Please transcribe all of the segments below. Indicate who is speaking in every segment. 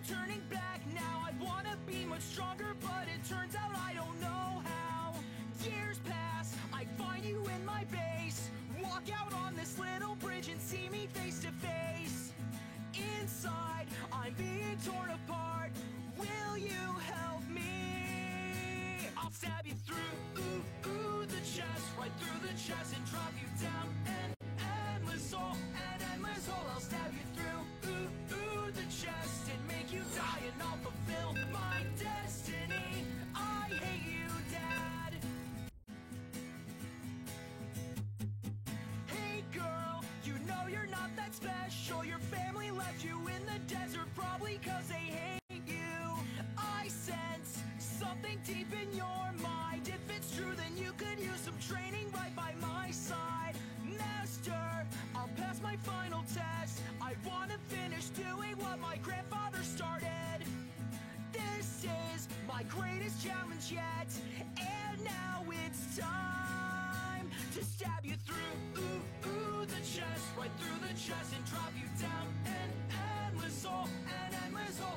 Speaker 1: turning back now. I wanna be much stronger, but it turns out I don't know how. Years pass, I find you in my base. Walk out on this little bridge and see me face to face. Inside, I'm being torn apart. Will you help me? I'll stab you through the chest, right through the chest, and drop you down an endless hole, I'll stab you through the chest and make you die, and I'll fulfill my destiny. I hate you, Dad. Hey girl, you know you're not that special. Your family left you in the desert, probably cause they hate you. I sense something deep in your mind. If it's true, then you could use some training right by my side. Master, I'll pass my final test. I wanna finish doing what my grandfather started. This is my greatest challenge yet, and now it's time to stab you through the chest, right through the chest, and drop you down an endless hole,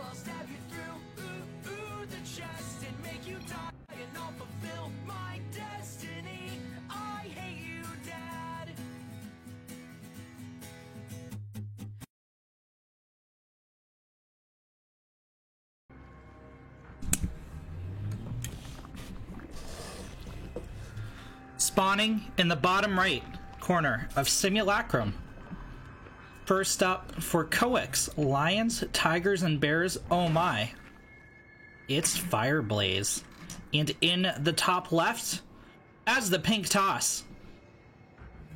Speaker 1: I'll stab you through the chest and make you die, and I'll fulfill my destiny. I hate you, Dad.
Speaker 2: Spawning in the bottom right corner of Simulacrum. First up for Coex, lions, tigers, and bears. Oh my. It's Fireblaze. And in the top left, as the pink toss,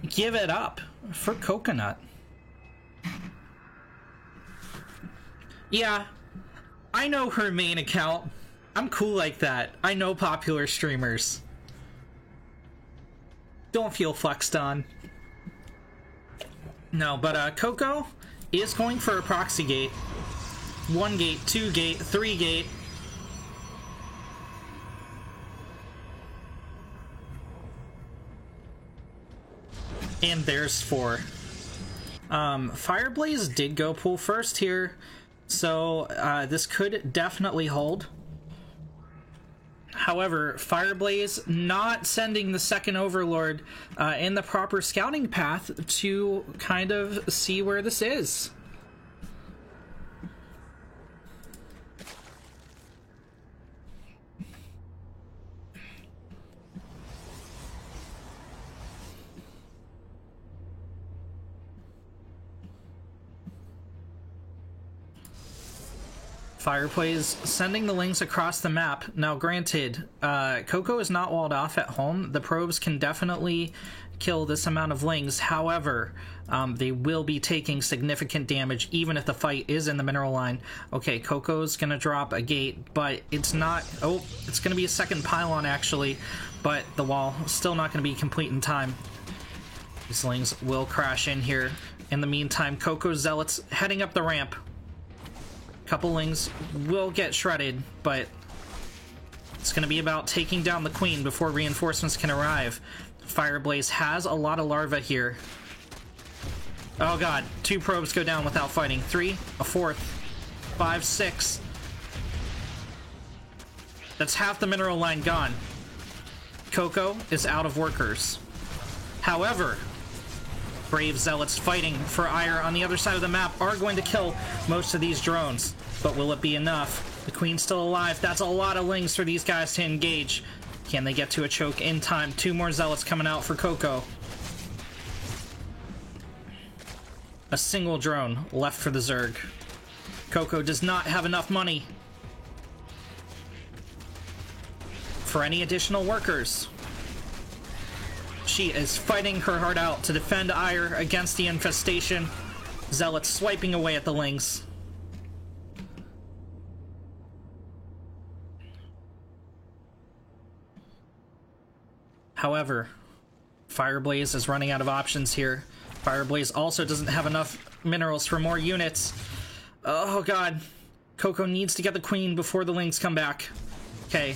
Speaker 2: give it up for Coconut. Yeah, I know her main account. I'm cool like that. I know popular streamers. Don't feel flexed on. No, but Coco is going for a proxy gate. 1 gate, 2 gate, 3 gate. And there's 4. Fireblaze did go pool first here, so this could definitely hold. However, Fireblaze not sending the second Overlord in the proper scouting path to kind of see where this is. Fireblaze sending the Lings across the map. Now granted, Coco is not walled off at home. The probes can definitely kill this amount of Lings. However, they will be taking significant damage even if the fight is in the mineral line. Okay, Coco's gonna drop a gate, but it's not... Oh, it's gonna be a second pylon actually, but the wall still not gonna be complete in time. These Lings will crash in here. In the meantime, Coco's Zealots heading up the ramp. Couple Lings will get shredded, but it's going to be about taking down the Queen before reinforcements can arrive. Fireblaze has a lot of larvae here. Oh god, 2 probes go down without fighting. 3, a 4th, 5, 6. That's half the mineral line gone. Coco is out of workers. However, brave Zealots fighting for Ire on the other side of the map are going to kill most of these drones. But will it be enough? The Queen's still alive. That's a lot of Lings for these guys to engage. Can they get to a choke in time? 2 more Zealots coming out for Coco. A single drone left for the Zerg. Coco does not have enough money for any additional workers. She is fighting her heart out to defend Ire against the infestation. Zealots swiping away at the Lings. However, Fireblaze is running out of options here. Fireblaze also doesn't have enough minerals for more units. Oh god. Coco needs to get the Queen before the Lings come back. Okay.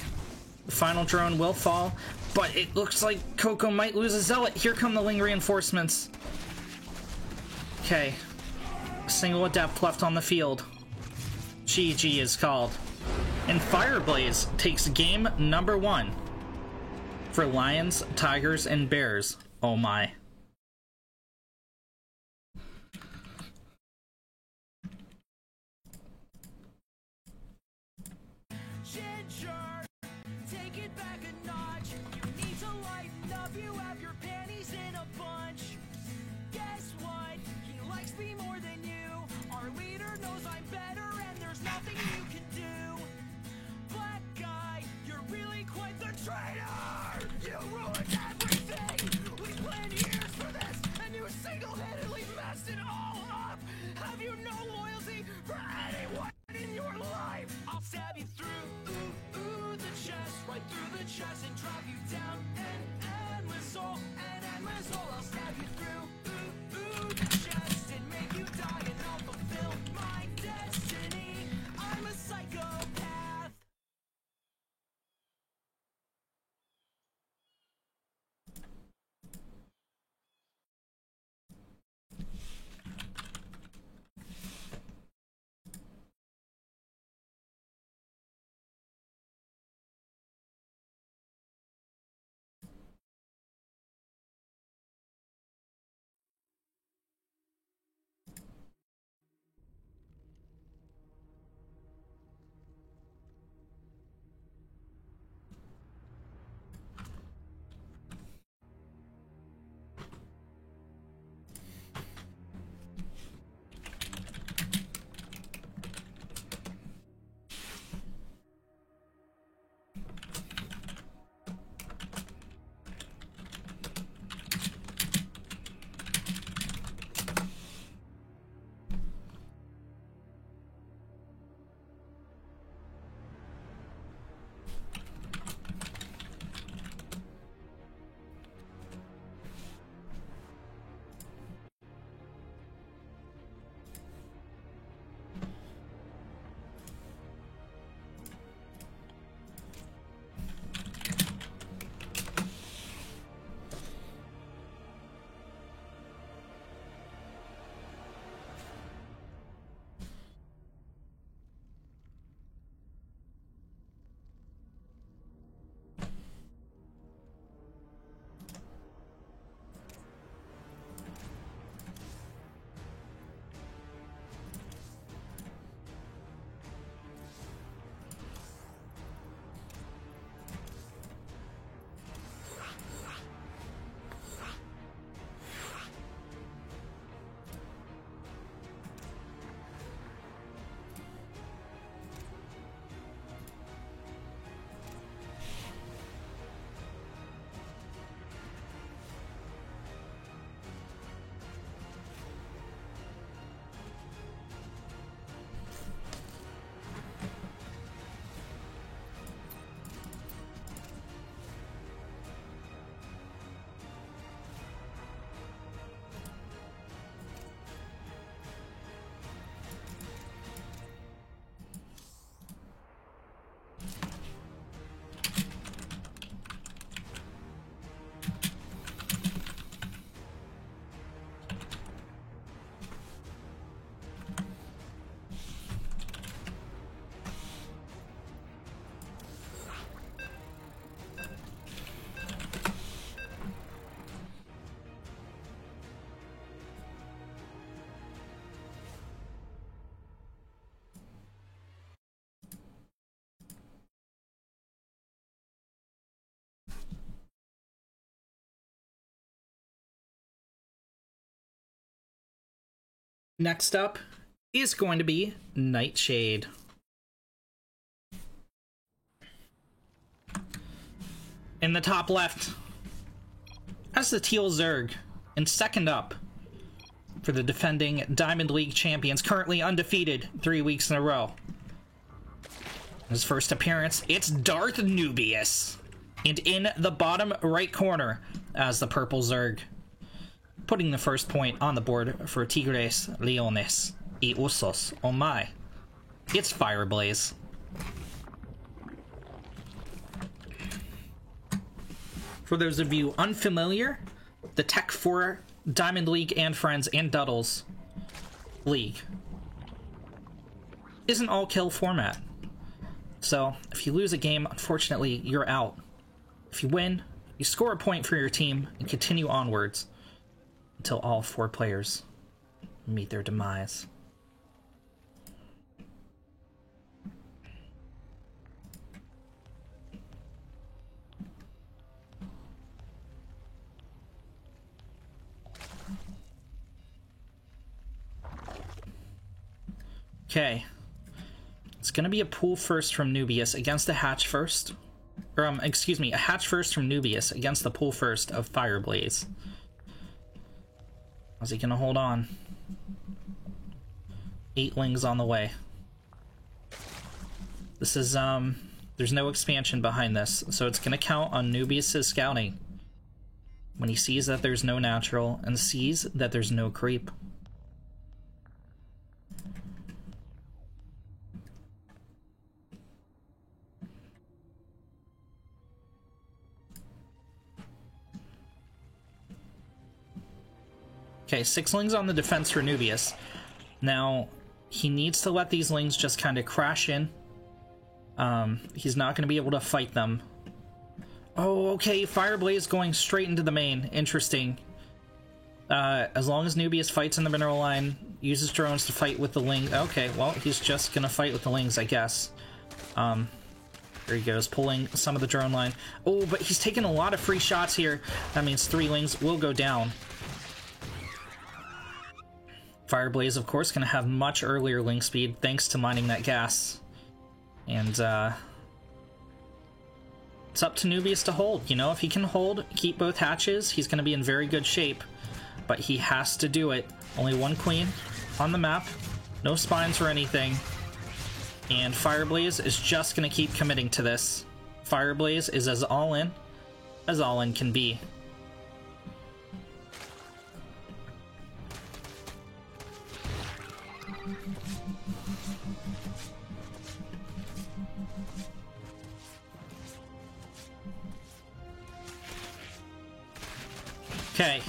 Speaker 2: The final drone will fall, but it looks like Coco might lose a Zealot. Here come the Ling reinforcements. Okay. A single Adept left on the field. GG is called. And Fireblaze takes game number 1 for Lions, Tigers, and Bears. Oh my.
Speaker 1: Ginger, take it back a notch. You need to lighten up, you have your panties in a bunch. Guess what? He likes me more than you. Our leader knows I'm better and there's nothing you can do. Black guy, you're really quite the traitor! You ruined everything! We planned years for this and you single-handedly messed it all up! Have you no loyalty for anyone in your life? I'll stab you through the chest, right through the chest, and drop you down an endless hole, I'll stab you through the chest and make you die, and I'll fulfill my destiny. I'm a psychopath.
Speaker 2: Next up is going to be Nightshade. In the top left, that's the Teal Zerg. And second up, for the defending Diamond League champions, currently undefeated 3 weeks in a row. His first appearance, it's Darth Nubius. And in the bottom right corner as the Purple Zerg, putting the first point on the board for Tigres, Leones, y Usos. Oh my. It's Fireblaze. For those of you unfamiliar, the tech for Diamond League and Friends and Duddles League isn't all kill format. So if you lose a game, unfortunately, you're out. If you win, you score a point for your team and continue onwards until all 4 players meet their demise. Okay. It's gonna be a pool first from Nubius against a hatch first. Or, excuse me, a hatch first from Nubius against the pool first of Fireblaze. How's he gonna hold on? 8 lings on the way. This is, there's no expansion behind this, so it's gonna count on Nubius' scouting. When he sees that there's no natural and sees that there's no creep. Okay, 6 lings on the defense for Nubius. Now, he needs to let these lings just kind of crash in. He's not going to be able to fight them. Oh, okay, Fireblaze going straight into the main. Interesting. As long as Nubius fights in the mineral line, uses drones to fight with the lings. Okay, well, he's just going to fight with the lings, I guess. There he goes, pulling some of the drone line. Oh, but he's taking a lot of free shots here. That means 3 lings will go down. Fireblaze, of course, going to have much earlier ling speed thanks to mining that gas. And, it's up to Nubius to hold. You know, if he can hold, keep both hatches, he's going to be in very good shape. But he has to do it. Only 1 queen on the map. No spines or anything. And Fireblaze is just going to keep committing to this. Fireblaze is as all in can be. Okay,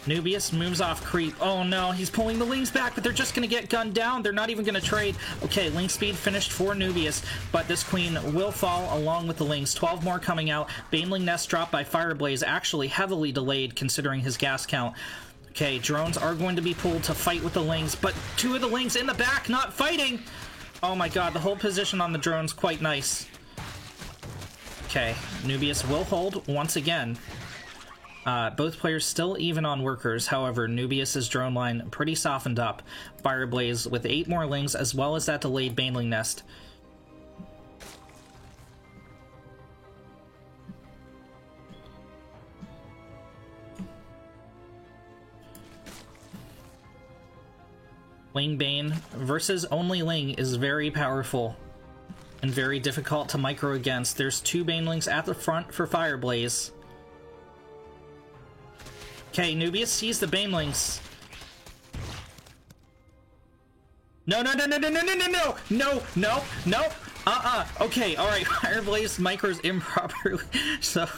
Speaker 2: Nubius moves off creep. Oh no, he's pulling the lings back, but they're just gonna get gunned down. They're not even gonna trade. Okay, ling speed finished for Nubius, but this queen will fall along with the lings. 12 more coming out. Baneling Nest dropped by Fireblaze, actually heavily delayed considering his gas count. Okay, drones are going to be pulled to fight with the lings, but 2 of the lings in the back not fighting! Oh my god, the whole position on the drone's quite nice. Okay, Nubius will hold once again. Both players still even on workers, however, Nubius' drone line pretty softened up. Fireblaze with 8 more lings as well as that delayed Baneling Nest. Ling Bane versus only Ling is very powerful and very difficult to micro against. There's 2 Banelings at the front for Fireblaze. Okay, Nubius sees the Banelings. No, no, no, no, no, no, no, no, no, no, no, no. Okay, alright, Fireblaze micros improperly. So,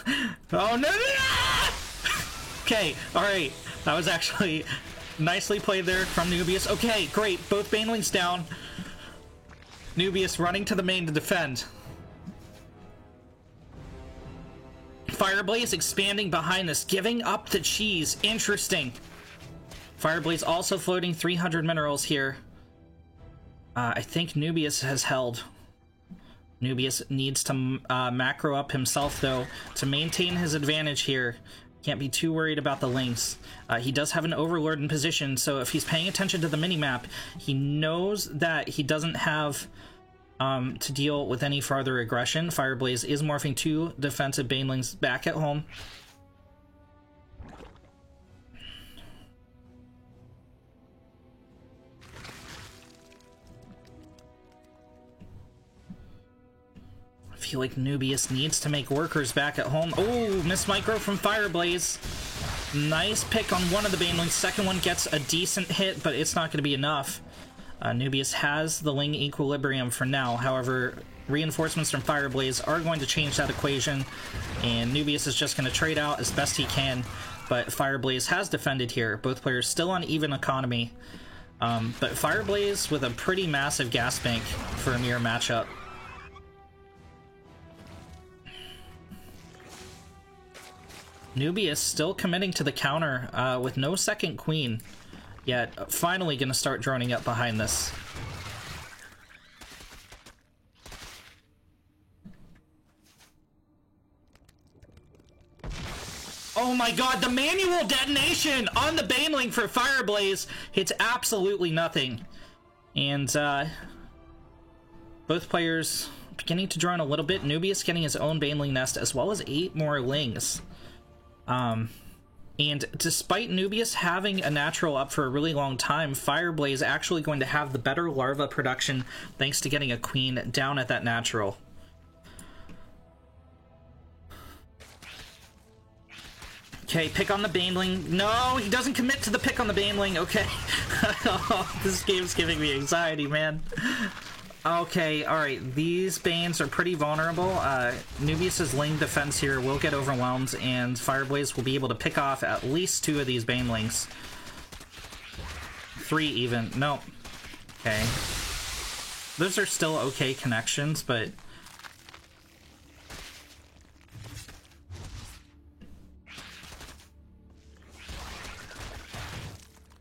Speaker 2: oh, no, no, no! Okay, alright. That was actually nicely played there from Nubius. Okay, great. Both Banelings down. Nubius running to the main to defend. Fireblaze expanding behind this, giving up the cheese. Interesting. Fireblaze also floating 300 minerals here. I think Nubius has held. Nubius needs to macro up himself, though, to maintain his advantage here. Can't be too worried about the links. He does have an Overlord in position, so if he's paying attention to the minimap, he knows that he doesn't have to deal with any farther aggression. Fireblaze is morphing 2 defensive Banelings back at home. I feel like Nubius needs to make workers back at home. Oh, miss micro from Fireblaze. Nice pick on one of the Banelings. Second one gets a decent hit, but it's not going to be enough. Nubius has the Ling equilibrium for now. However, reinforcements from Fireblaze are going to change that equation, and Nubius is just going to trade out as best he can. But Fireblaze has defended here. Both players still on even economy. But Fireblaze with a pretty massive gas bank for a mirror matchup. Nubius still committing to the counter with no second queen, yet finally gonna start droning up behind this. Oh my god, the manual detonation on the Baneling for Fireblaze hits absolutely nothing. And both players beginning to drone a little bit. Nubius getting his own Baneling nest as well as 8 more lings. And despite Nubius having a natural up for a really long time, Fireblaze actually going to have the better larva production thanks to getting a queen down at that natural. Okay, pick on the Baneling. No, he doesn't commit to the pick on the Baneling. Okay. Oh, this game's giving me anxiety, man. Okay, alright. These Banes are pretty vulnerable. Nubius' Ling defense here will get overwhelmed, and Fireblaze will be able to pick off at least 2 of these Banelings. 3 even. No. Okay. Those are still okay connections, but...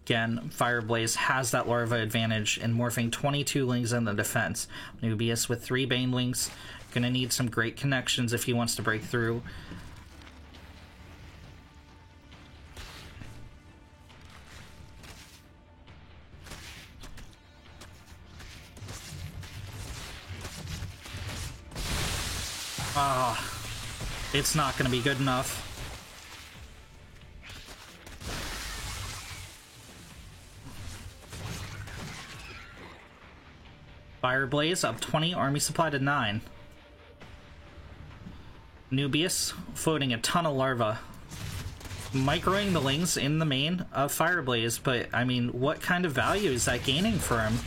Speaker 2: Again, Fireblaze has that larva advantage in morphing 22 lings in the defense. Nubius with 3 Banelings, gonna need some great connections if he wants to break through. Ah, it's not gonna be good enough. Fireblaze up 20, army supply to 9. Nubius floating a ton of larva. Microing the lings in the main of Fireblaze, but I mean, what kind of value is that gaining for him?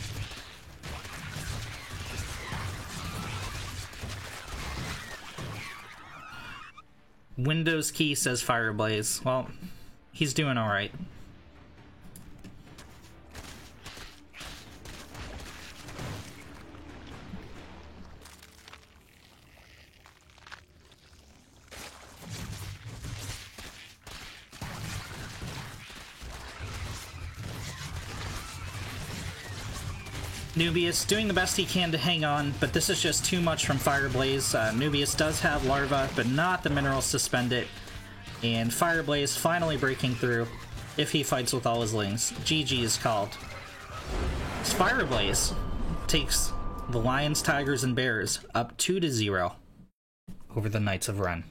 Speaker 2: Windows key says Fireblaze. Well, he's doing alright. Nubius doing the best he can to hang on, but this is just too much from Fireblaze. Nubius does have larva, but not the minerals to spend it. And Fireblaze finally breaking through if he fights with all his lings. GG is called. Fireblaze takes the Lions, Tigers, and Bears up 2-0 over the Knights of Ren.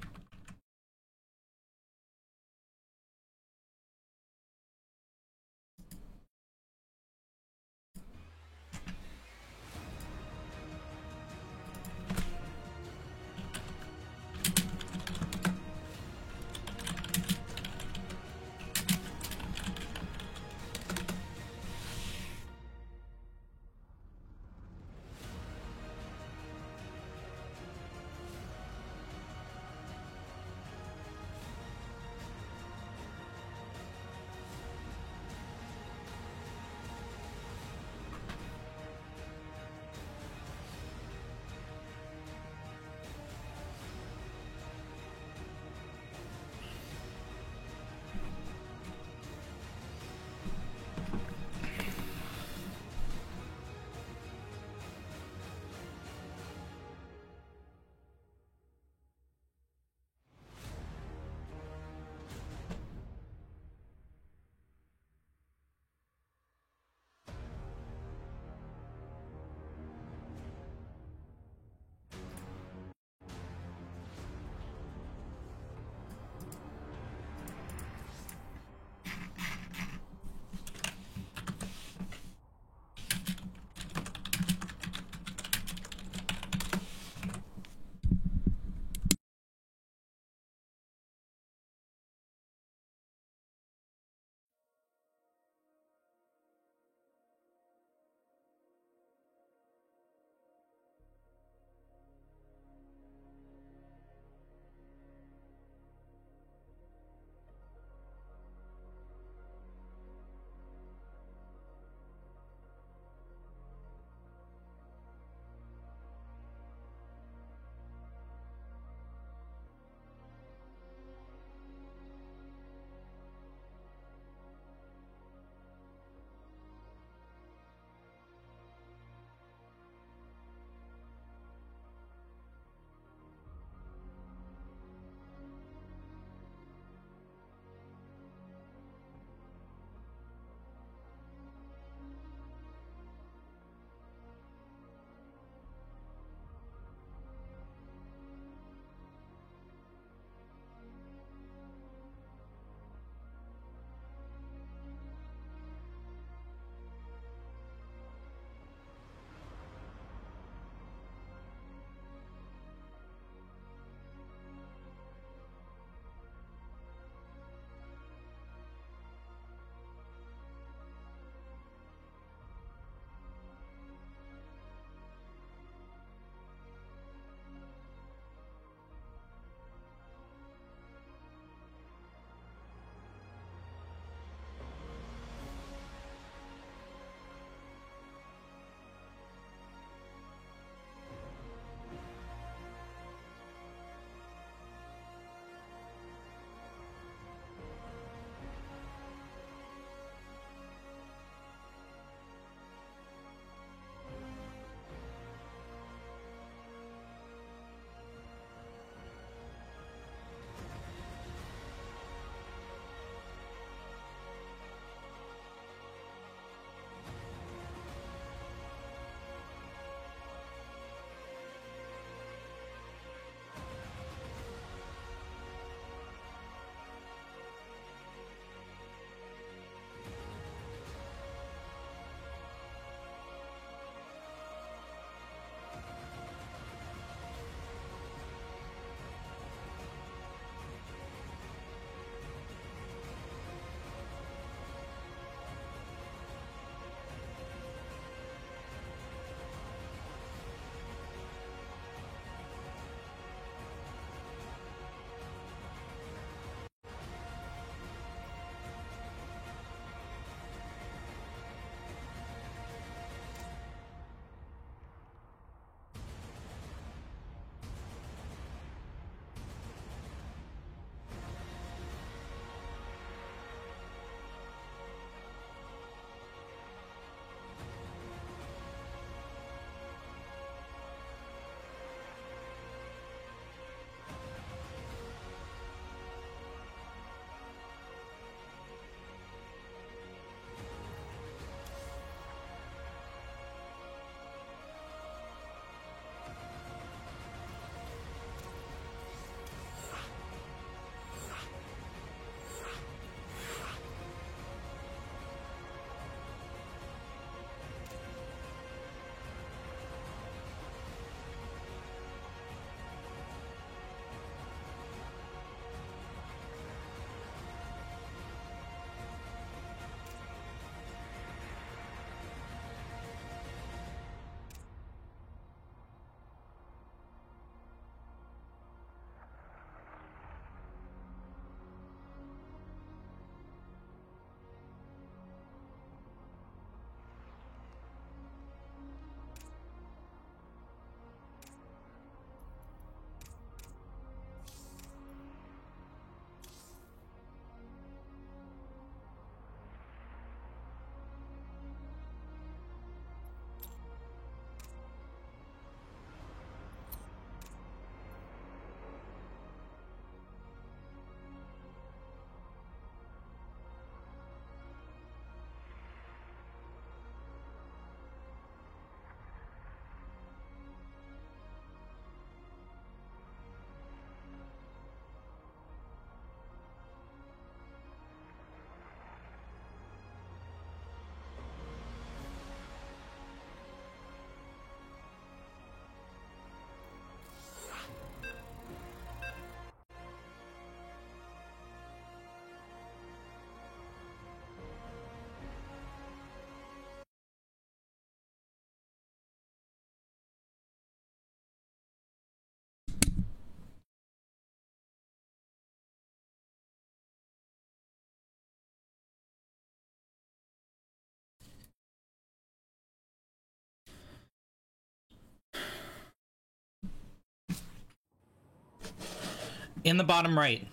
Speaker 2: in the bottom right,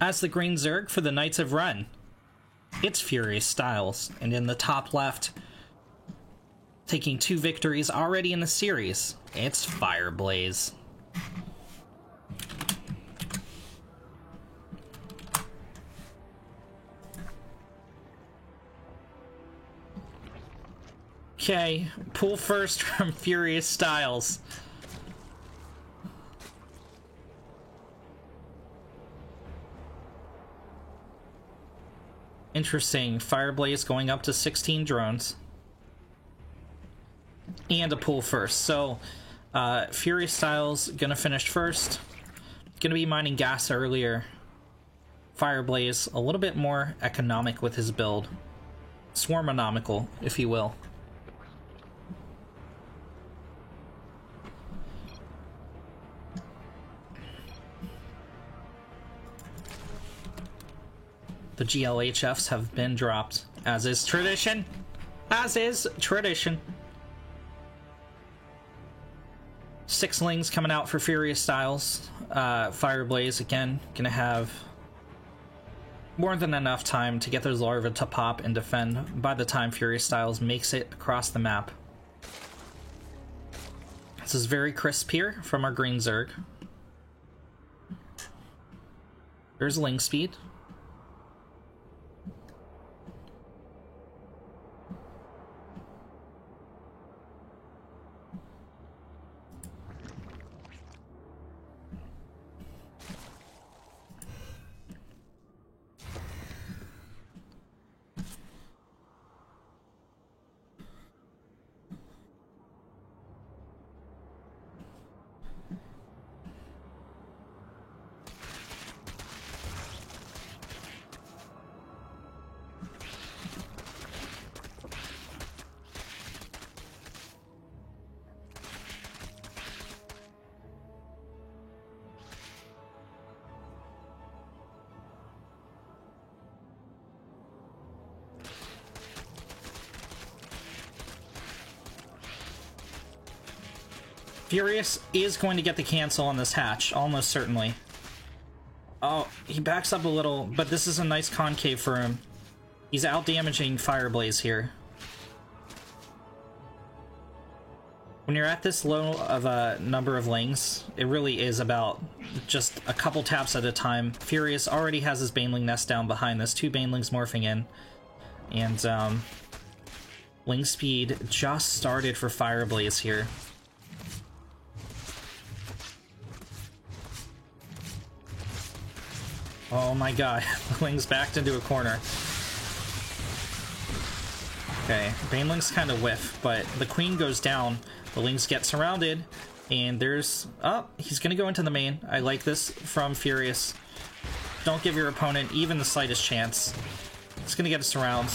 Speaker 2: as the green Zerg for the Knights of Ren, it's Furious Styles. And in the top left, taking 2 victories already in the series, it's Fireblaze. Okay, pull first from Furious Styles. Interesting. Fireblaze going up to 16 drones. And a pull first. So, Furious Styles gonna finish first. Gonna be mining gas earlier. Fireblaze a little bit more economic with his build. Swarmonomical, if you will. The GLHFs have been dropped, as is tradition. As is tradition. 6 lings coming out for Furious Styles. Fireblaze, again, gonna have more than enough time to get those larvae to pop and defend by the time Furious Styles makes it across the map. This is very crisp here from our green Zerg. There's ling speed. Furious is going to get the cancel on this hatch, almost certainly. Oh, he backs up a little, but this is a nice concave for him. He's out-damaging Fireblaze here. When you're at this low of a number of lings, it really is about just a couple taps at a time. Furious already has his Baneling nest down behind this, 2 Banelings morphing in. And, ling speed just started for Fireblaze here. Oh my god, the Ling's backed into a corner. Okay, Baneling's kind of whiff, but the Queen goes down, the Lings get surrounded, and there's... Oh, he's gonna go into the main. I like this from Furious. Don't give your opponent even the slightest chance. It's gonna get a surround.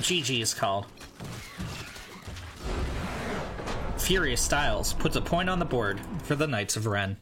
Speaker 2: GG is called. Furious Styles puts a point on the board for the Knights of Ren.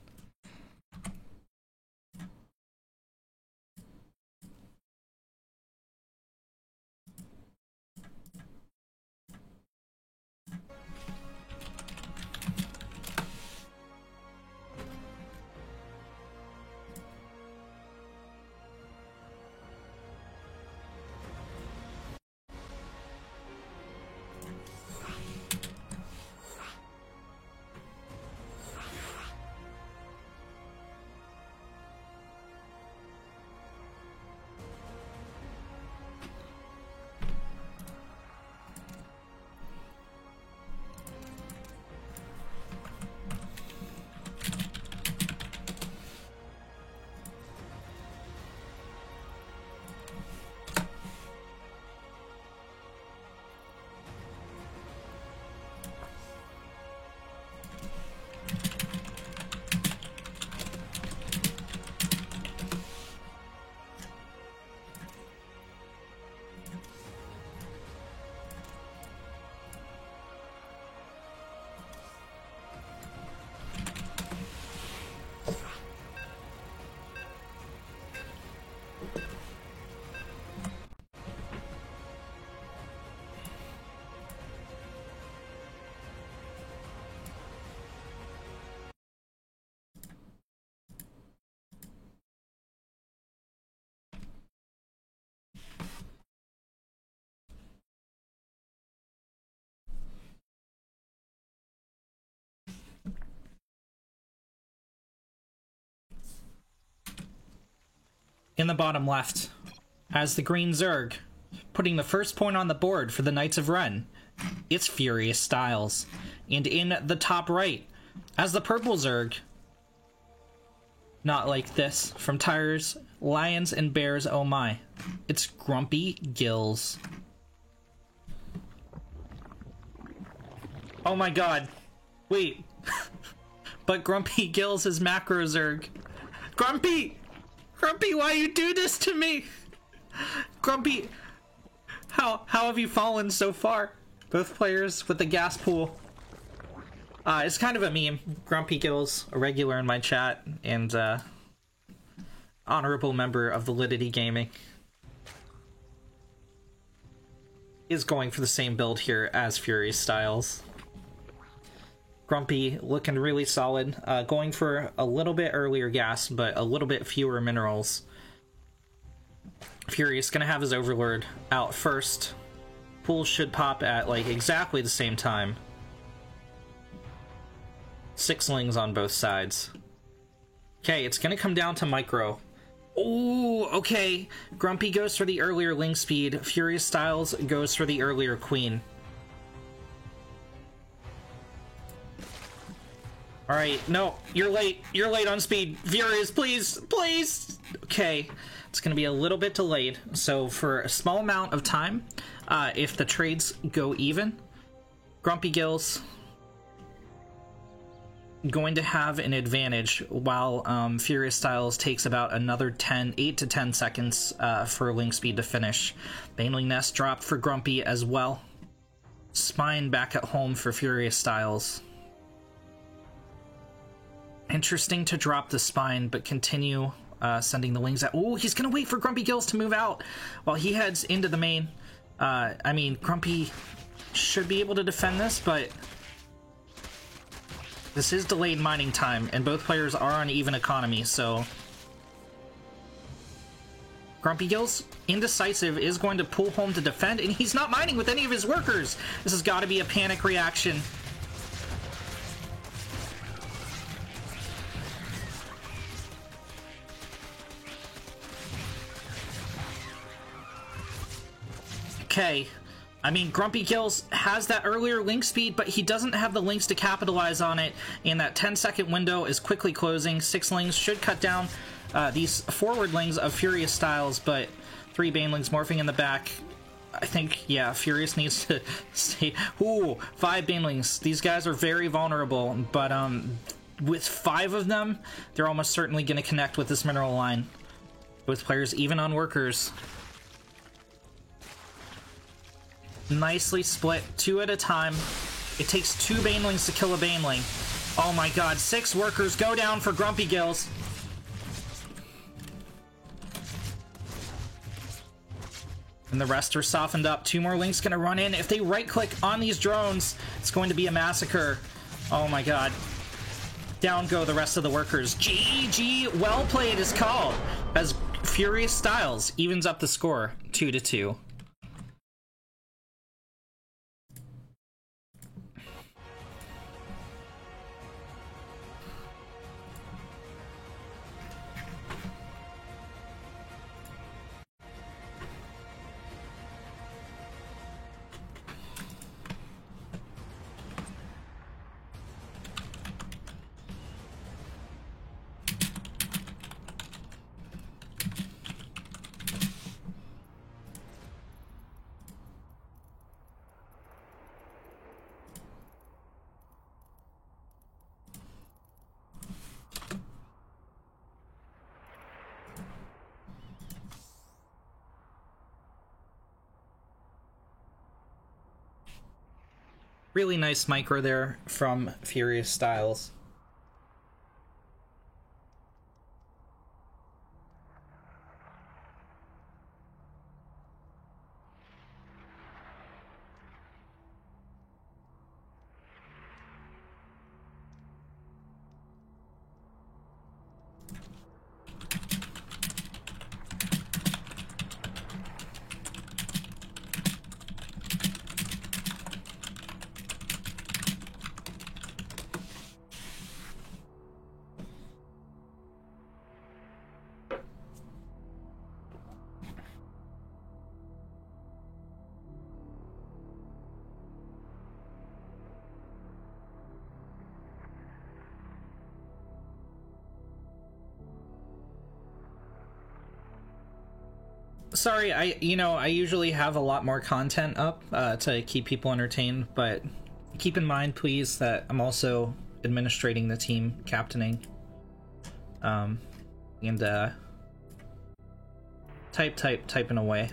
Speaker 2: in the bottom left, as the green Zerg, putting the first point on the board for the Knights of Ren, it's Furious Styles. And in the top right, as the purple Zerg, not like this, from Tires, Lions and Bears, oh my, it's Grumpy Gills. Oh my god, wait, but Grumpy Gills is Macro Zerg. Grumpy, why you do this to me? Grumpy, how have you fallen so far? Both players with the gas pool. It's kind of a meme. Grumpy Gills, a regular in my chat, and honorable member of Validity Gaming, is going for the same build here as Furious Styles. Grumpy looking really solid, going for a little bit earlier gas, but a little bit fewer minerals. Furious gonna have his Overlord out first. Pool should pop at like exactly the same time. 6 lings on both sides. Okay, it's gonna come down to micro. Oh, okay. Grumpy goes for the earlier ling speed. Furious Styles goes for the earlier queen. Alright, no, you're late. You're late on speed. Furious, please, please. Okay, it's gonna be a little bit delayed. So for a small amount of time, if the trades go even, Grumpy Gills going to have an advantage, while Furious Styles takes about another 8 to 10 seconds for ling speed to finish. Baneling Nest dropped for Grumpy as well. Spine back at home for Furious Styles. Interesting to drop the spine, but continue sending the lings out. Oh, he's gonna wait for Grumpy Gills to move out while he heads into the main. I mean, Grumpy should be able to defend this, but this is delayed mining time, and both players are on even economy, so Grumpy Gills, indecisive, is going to pull home to defend, and he's not mining with any of his workers. This has got to be a panic reaction. Okay, I mean, Grumpy Gills has that earlier link speed, but he doesn't have the links to capitalize on it, and that 10-second window is quickly closing. 6 lings should cut down these forward lings of Furious Styles, but 3 Banelings morphing in the back. I think, yeah, Furious needs to stay. Ooh, 5 Banelings. These guys are very vulnerable, but with 5 of them, they're almost certainly going to connect with this mineral line. Both players even on workers. Nicely split, 2 at a time. It takes 2 Banelings to kill a Baneling. Oh my god, 6 workers go down for Grumpy Gills. And the rest are softened up. 2 more links gonna run in. If they right-click on these drones, it's going to be a massacre. Oh my god. Down go the rest of the workers. GG, well played is called, as Furious Styles evens up the score 2-2. Really nice micro there from Furious Styles. Sorry, I usually have a lot more content up to keep people entertained, but keep in mind, please, that I'm also administrating the team, captaining, and typing away.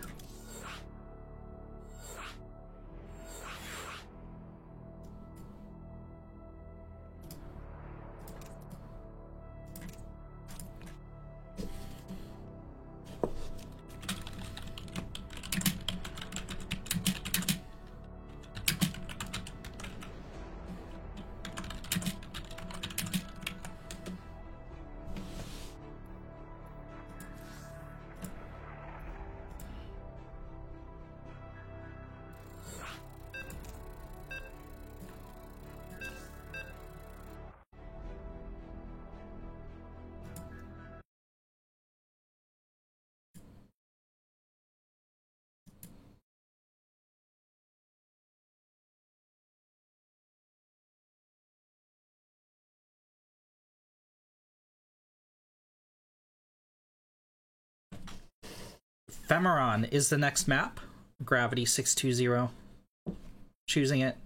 Speaker 2: Femeron is the next map. Gravity 620. Choosing it.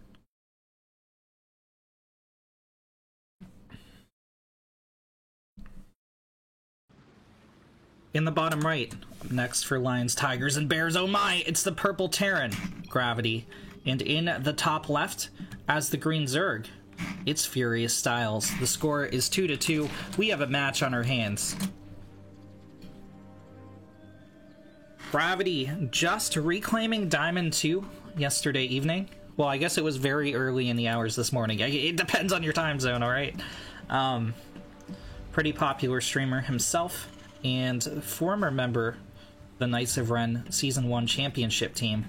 Speaker 2: In the bottom right, next for lions, tigers, and bears, oh my, it's the purple Terran, Gravity. And in the top left, as the green Zerg, it's Furious Styles. The score is 2-2. We have a match on our hands. Gravity just reclaiming Diamond 2 yesterday evening. Well, I guess it was very early in the hours this morning. It depends on your time zone, alright? Pretty popular streamer himself, and former member of the Knights of Ren Season 1 Championship team.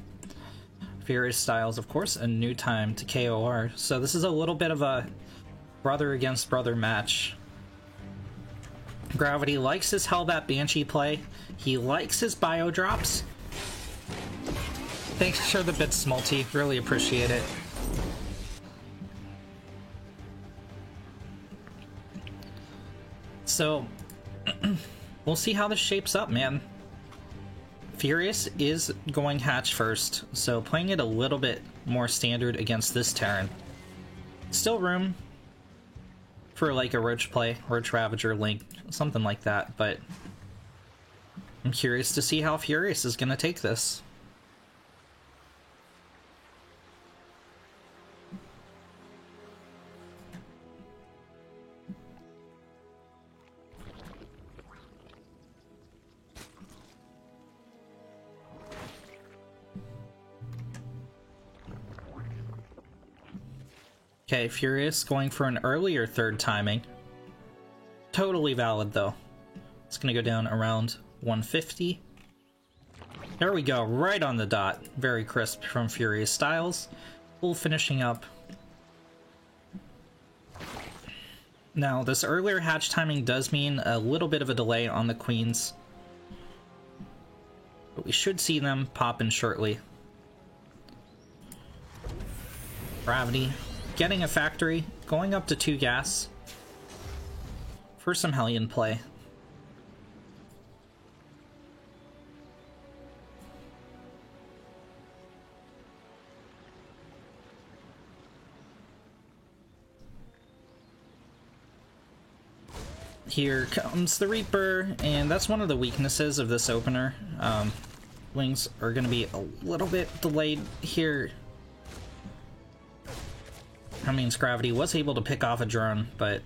Speaker 2: Furious Styles, of course, a new time to KOR. So this is a little bit of a brother against brother match. Gravity likes his Hellbat Banshee play. He likes his bio drops. Thanks for the bits, Smulty. Really appreciate it. So, we'll see how this shapes up, man. Furious is going hatch first, so playing it a little bit more standard against this Terran. Still room for like a Roach play, Roach Ravager, Link, something like that, but I'm curious to see how Furious is going to take this. Okay, Furious going for an earlier third timing. Totally valid, though. It's gonna go down around 150. There we go, right on the dot. Very crisp from Furious Styles. Full finishing up. Now, this earlier hatch timing does mean a little bit of a delay on the queens, but we should see them pop in shortly. Gravity getting a factory, going up to 2 gas for some Hellion play. Here comes the Reaper, and that's one of the weaknesses of this opener. Wings are going to be a little bit delayed here. I mean, Gravity was able to pick off a drone, but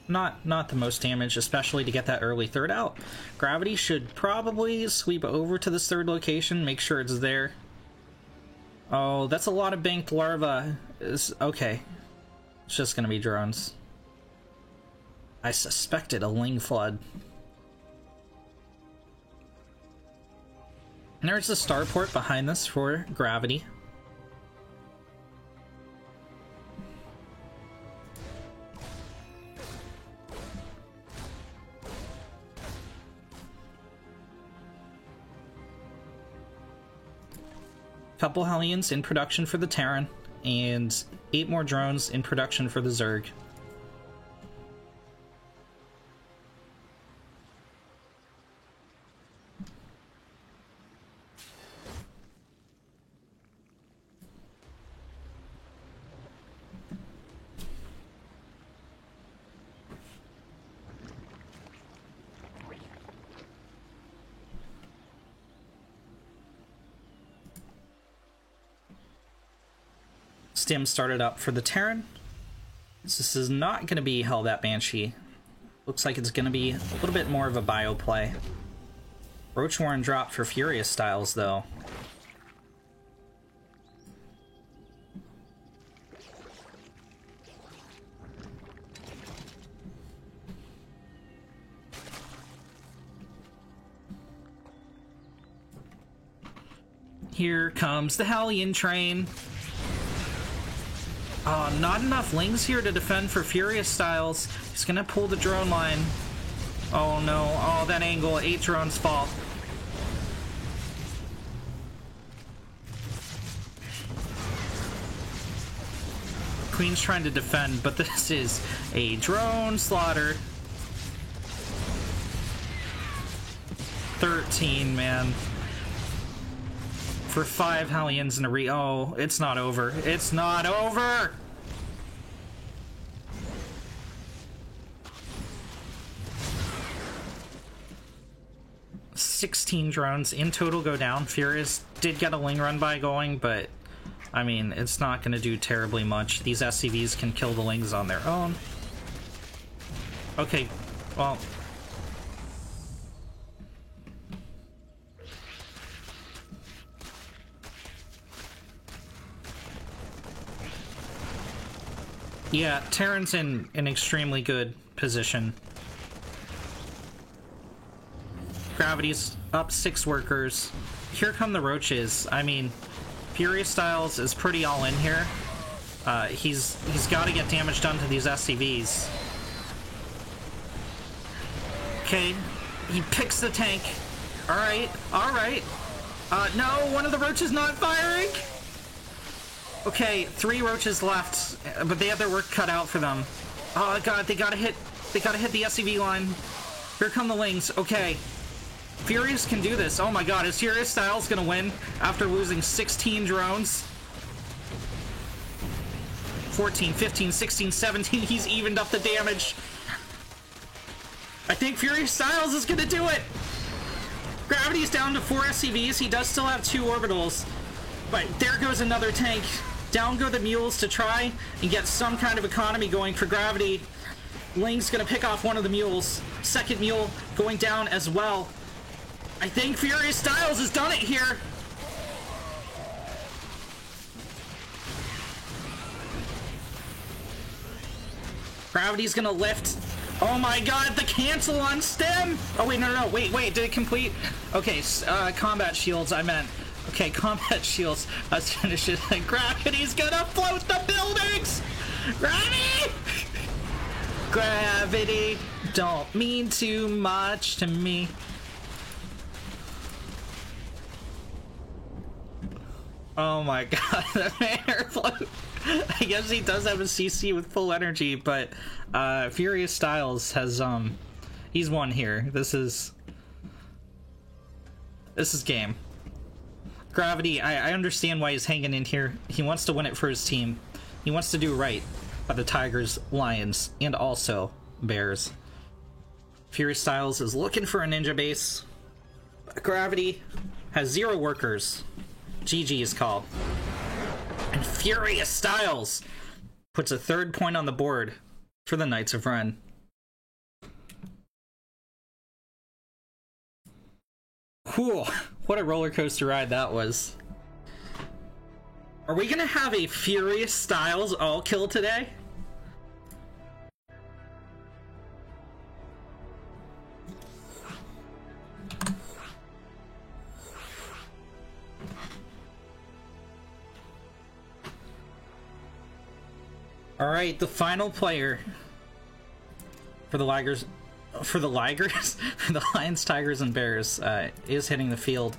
Speaker 2: not the most damage, especially to get that early third out. Gravity should probably sweep over to this third location, make sure it's there. Oh, that's a lot of banked larva. Okay. It's just gonna be drones. I suspected a Ling Flood. And there's the starport behind this for Gravity. Couple Hellions in production for the Terran, and 8 more drones in production for the Zerg. Stim started up for the Terran. This is not going to be Hellbat Banshee. Looks like it's going to be a little bit more of a bio play. Roach Warren dropped for Furious Styles, though. Here comes the Hellion train. Not enough Lings here to defend for Furious Styles. He's gonna pull the drone line. Oh no, oh that angle, 8 drones fall. Queen's trying to defend, but this is a drone slaughter. 13, man. For 5 Hellions in a oh, it's not over. It's not over! $16 drones in total go down. Furious did get a Ling run by going, but I mean, it's not going to do terribly much. These SCVs can kill the Lings on their own. Okay, well... yeah, Terran's in an extremely good position. Gravity's up 6 workers. Here come the Roaches. I mean, Furious Styles is pretty all in here. He's got to get damage done to these SCVs. Okay, he picks the tank. Alright, alright. No, one of the Roaches not firing! Okay, 3 Roaches left, but they have their work cut out for them. Oh god, they gotta hit the SCV line. Here come the Lings. Okay. Furious can do this. Oh my god, is Furious Styles gonna win after losing 16 drones? 14, 15, 16, 17, he's evened up the damage. I think Furious Styles is gonna do it! Gravity's down to 4 SCVs, he does still have 2 orbitals. But there goes another tank. Down go the mules to try and get some kind of economy going for Gravity. Ling's gonna pick off one of the mules. Second mule going down as well. I think Furious Styles has done it here. Gravity's gonna lift. Oh my god, the cancel on Stim! Oh wait, no, wait, did it complete? Okay, combat shields, I meant. Okay, combat shields. Let's finish it. Gravity's gonna float the buildings! Gravity! Gravity don't mean too much to me. Oh my god, the air float. I guess he does have a CC with full energy, but Furious Styles has he's won here. This is game. Gravity, I understand why he's hanging in here. He wants to win it for his team. He wants to do right by the Tigers, Lions, and also Bears. Furious Styles is looking for a ninja base. Gravity has 0 workers. GG is called. And Furious Styles puts a 3rd point on the board for the Knights of Ren. Whew, what a roller coaster ride that was. Are we gonna have a Furious Styles all kill today? Alright, the final player for the Ligers, for the Lions, Tigers, and Bears is hitting the field.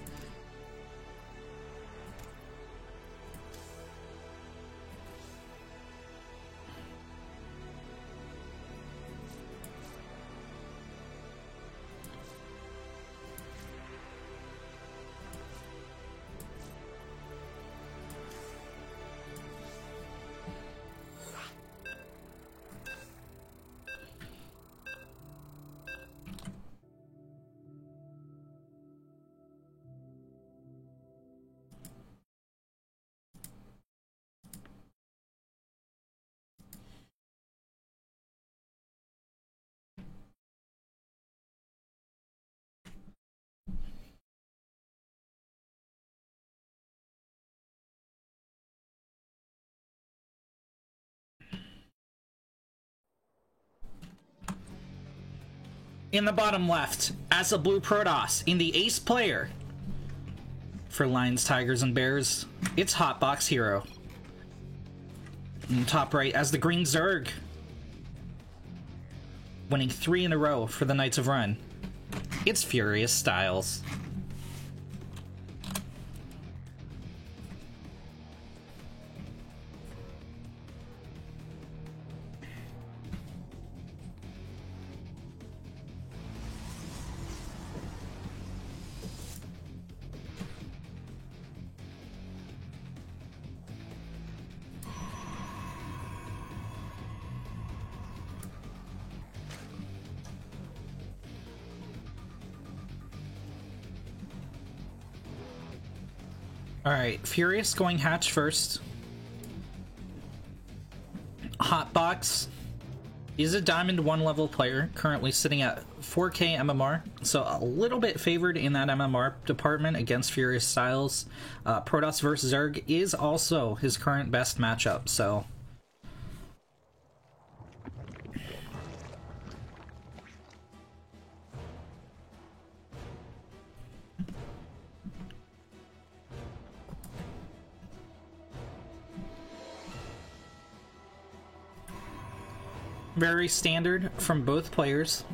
Speaker 2: In the bottom left, as a blue Protoss, in the ace player for Lions, Tigers, and Bears, it's Hotbox Hero. In the top right, as the green Zerg, winning 3 in a row for the Knights of Ren, it's Furious Styles. Alright, Furious going hatch first. Hotbox is a Diamond 1 level player, currently sitting at 4k MMR, so a little bit favored in that MMR department against Furious Styles. Protoss vs Zerg is also his current best matchup, so... Very standard from both players.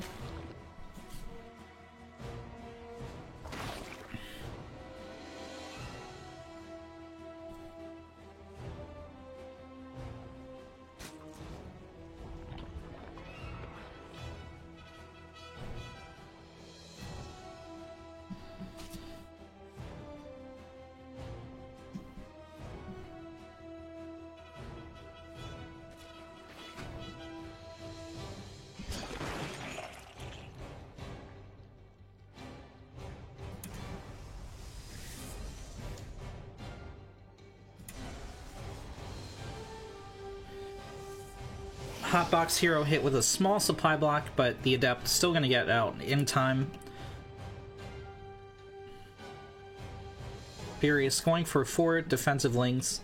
Speaker 2: Hotbox Hero hit with a small supply block, but the Adept still going to get out in time. Furious going for 4 defensive lings.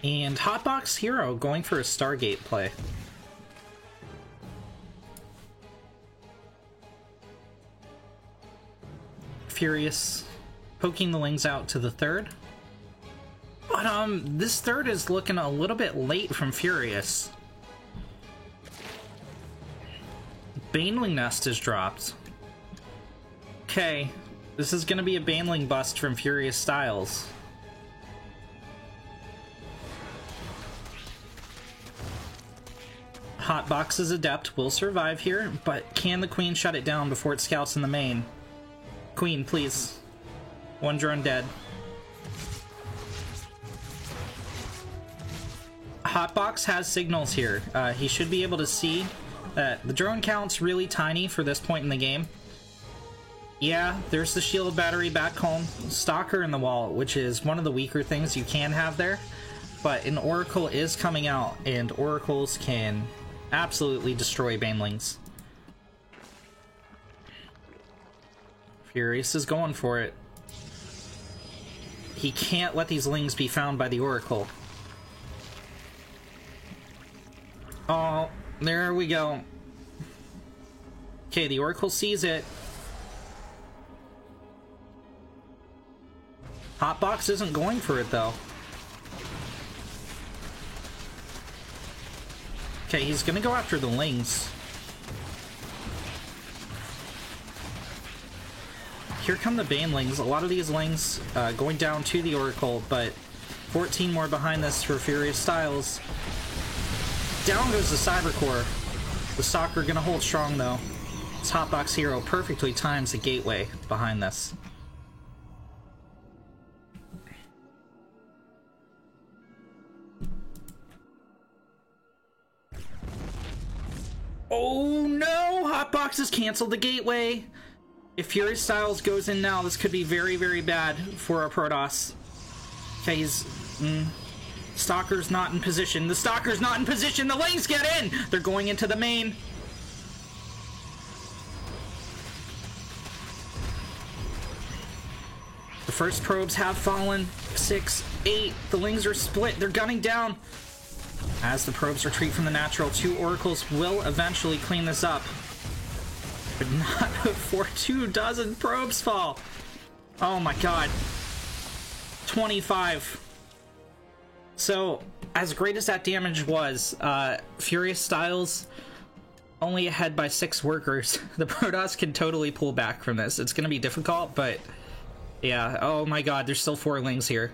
Speaker 2: And Hotbox Hero going for a Stargate play. Furious poking the lings out to the third. But this third is looking a little bit late from Furious. Baneling Nest is dropped. Okay, this is gonna be a Baneling bust from Furious Styles. Hotbox's Adept will survive here, but can the Queen shut it down before it scouts in the main? Queen, please. 1 drone dead. Hotbox has signals here. He should be able to see that the drone count's really tiny for this point in the game. Yeah, there's the shield battery back home. Stalker in the wall, which is one of the weaker things you can have there. But an Oracle is coming out, and Oracles can absolutely destroy Banelings. Furious is going for it. He can't let these lings be found by the Oracle. Oh, there we go. Okay, the Oracle sees it. Hotbox isn't going for it, though. Okay, he's gonna go after the lings. Here come the Banelings. A lot of these lings going down to the Oracle, but 14 more behind this for Furious Styles. Down goes the Cybercore. The Stalker gonna hold strong, though. This Hotbox Hero perfectly times the gateway behind this. Oh no! Hotbox has canceled the gateway! If Furious Styles goes in now, this could be very, very bad for our Protoss. Okay, he's... Stalker's not in position. The Stalker's not in position! The lings get in! They're going into the main. The first probes have fallen. 6, 8. The Lings are split. They're gunning down. As the probes retreat from the natural, 2 oracles will eventually clean this up. But not before 2 dozen probes fall. Oh my god. 25. So, as great as that damage was, Furious Styles only ahead by 6 workers. The Protoss can totally pull back from this. It's gonna be difficult, but yeah. Oh my god, there's still 4 Lings here.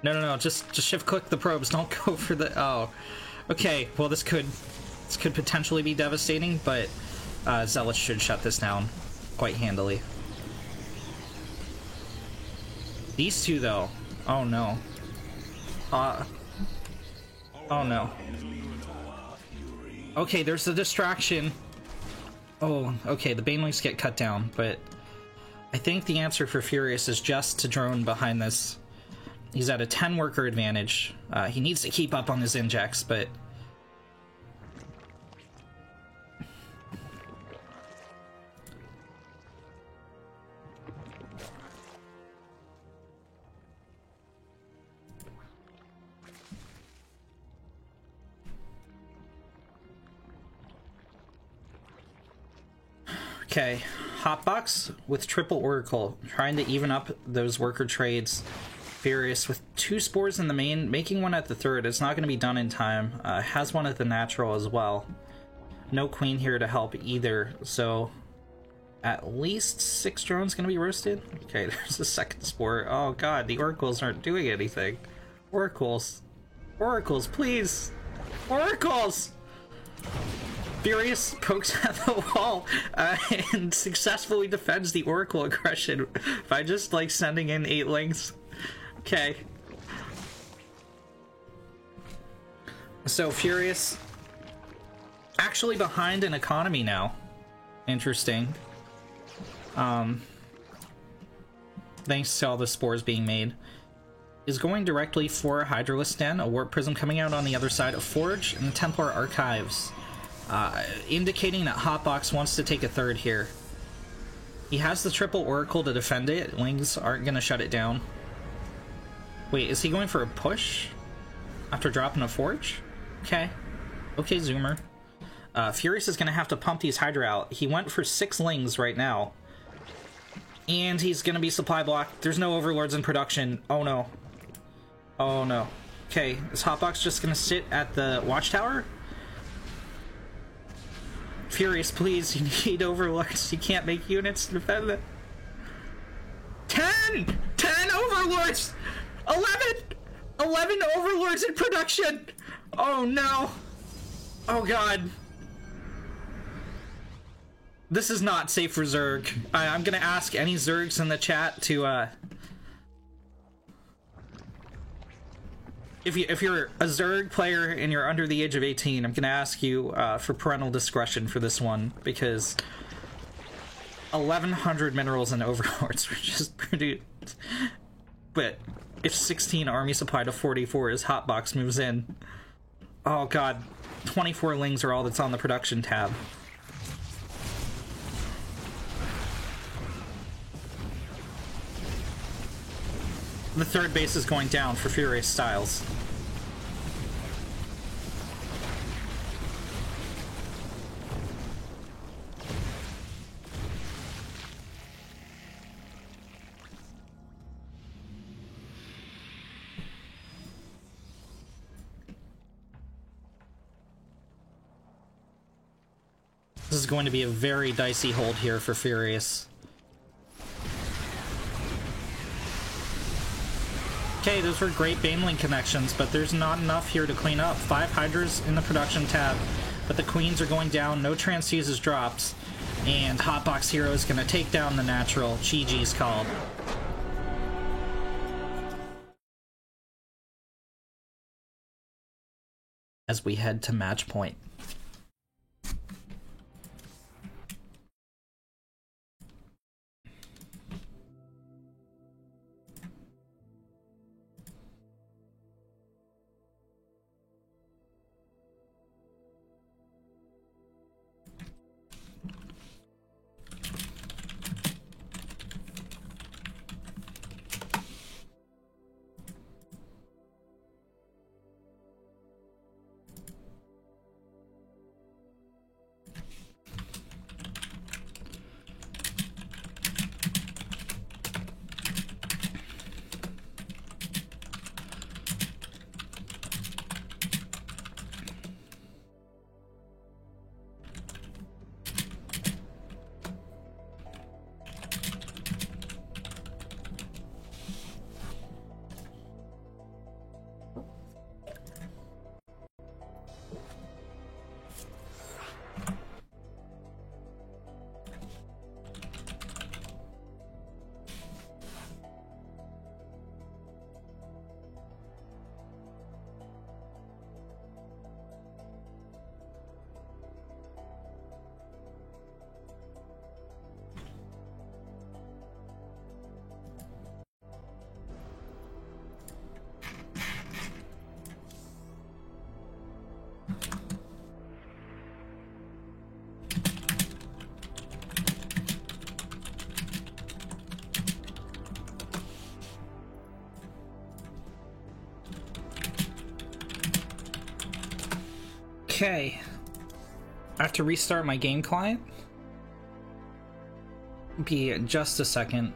Speaker 2: No, just shift click the probes. Don't go for the... Oh. Okay, well this could potentially be devastating, but Zealous should shut this down quite handily. These 2 though. Oh no. Oh no. Okay, there's the distraction. Oh, okay, the Banelings get cut down, but I think the answer for Furious is just to drone behind this. He's at a 10 worker advantage. He needs to keep up on his injects, but... Okay, Hotbox with triple Oracle, trying to even up those worker trades. Furious with 2 spores in the main, making 1 at the third. It's not going to be done in time. Has 1 at the natural as well. No Queen here to help either, so at least 6 drones going to be roasted. Okay, there's a second spore. Oh god, the Oracles aren't doing anything. Oracles, please! Oracles! Furious pokes at the wall and successfully defends the Oracle aggression by just like sending in 8 Lings. Okay. So Furious actually behind in economy now. Interesting. Thanks to all the spores being made. Is going directly for a Hydralisk Den, a Warp Prism coming out on the other side of Forge, and the Templar Archives. Indicating that Hotbox wants to take a third here. He has the triple Oracle to defend it. Lings aren't going to shut it down. Wait, is he going for a push? After dropping a Forge? Okay. Okay, Zoomer. Furious is going to have to pump these Hydra out. He went for 6 Lings right now. And he's going to be supply blocked. There's no Overlords in production. Oh no. Oh no. Okay, is Hotbox just going to sit at the Watchtower? Furious, please, you need Overlords. You can't make units to defend them. 10 Overlords! 11 Overlords in production! Oh no! Oh god. This is not safe for Zerg. I'm gonna ask any Zergs in the chat to, If you're a Zerg player and you're under the age of 18, I'm gonna ask you for parental discretion for this one, because 1,100 minerals and Overlords were just produced. But if 16 army supply to 44 as Hotbox moves in, oh god, 24 Lings are all that's on the production tab. The third base is going down for Furious Styles. This is going to be a very dicey hold here for Furious. Okay, those were great Baneling connections, but there's not enough here to clean up. 5 Hydras in the production tab, but the Queens are going down, no Transfuses drops, and Hotbox Hero is going to take down the natural. GG's called. As we head to match point. Okay. I have to restart my game client. Be just a second.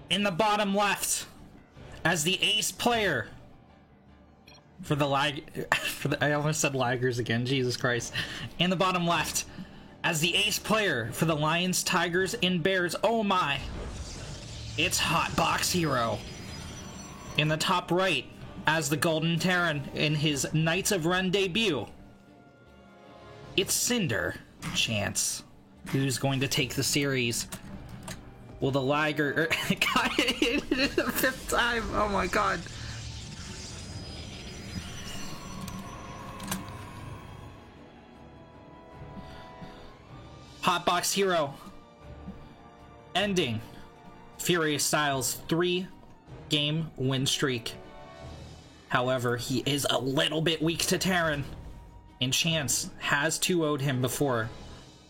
Speaker 2: In the bottom left, as the ace player for the I almost said Lagers again, Jesus Christ. In the bottom left, as the ace player for the Lions, Tigers, and Bears, oh my, it's Hotbox Hero. In the top right, as the Golden Terran in his Knights of Ren debut, it's Cinder Chance, who's going to take the series. Will the Lager got it the 5th time? Oh my god. Hotbox Hero ending Furious Styles' 3-game win streak. However, he is a little bit weak to Terran, and Chance has 2-0'd him before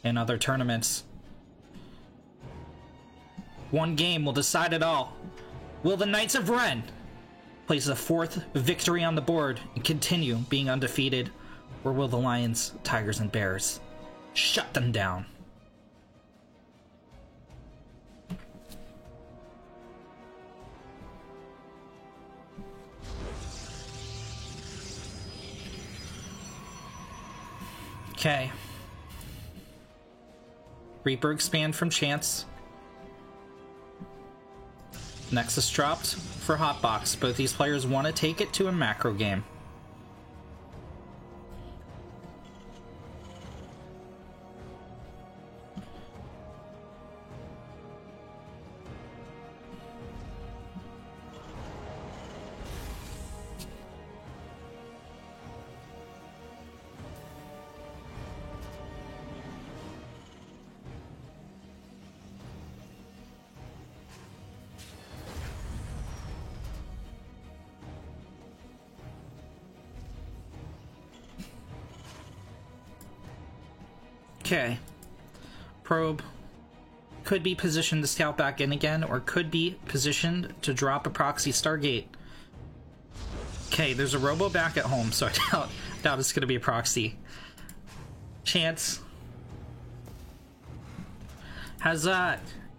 Speaker 2: in other tournaments. One game will decide it all. Will the Knights of Ren place a 4th victory on the board and continue being undefeated? Or will the Lions, Tigers, and Bears shut them down? Okay. Reaper expand from Chance. Nexus dropped for Hotbox. Both these players want to take it to a macro game. Okay. Probe could be positioned to scout back in again, or could be positioned to drop a proxy Stargate. Okay, there's a robo back at home, so I doubt it's going to be a proxy. Chance has,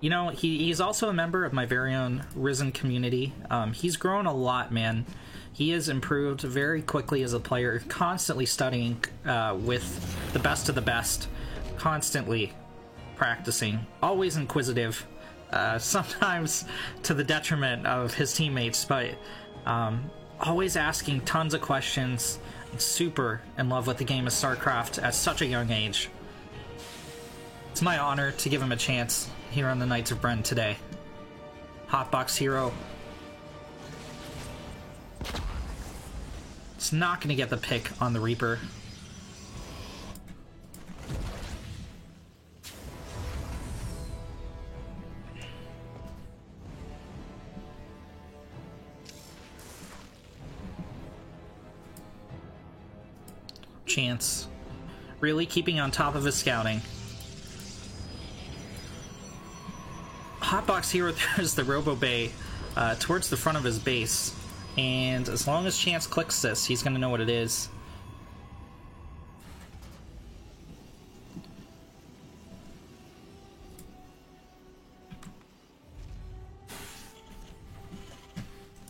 Speaker 2: you know, he's also a member of my very own Risen community. He's grown a lot, man. He has improved very quickly as a player, constantly studying with the best of the best. Constantly practicing, always inquisitive, sometimes to the detriment of his teammates, but always asking tons of questions, super in love with the game of StarCraft at such a young age. It's my honor to give him a chance here on the Knights of Bren today. Hotbox Hero. It's not going to get the pick on the Reaper. Chance. Really keeping on top of his scouting. Hotbox Hero throws the Robo Bay towards the front of his base. And as long as Chance clicks this, he's going to know what it is.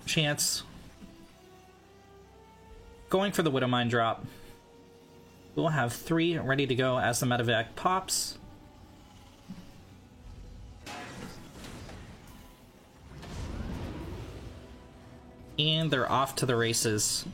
Speaker 2: Chance. Going for the Widowmine drop. We'll have 3 ready to go as the medevac pops. And they're off to the races.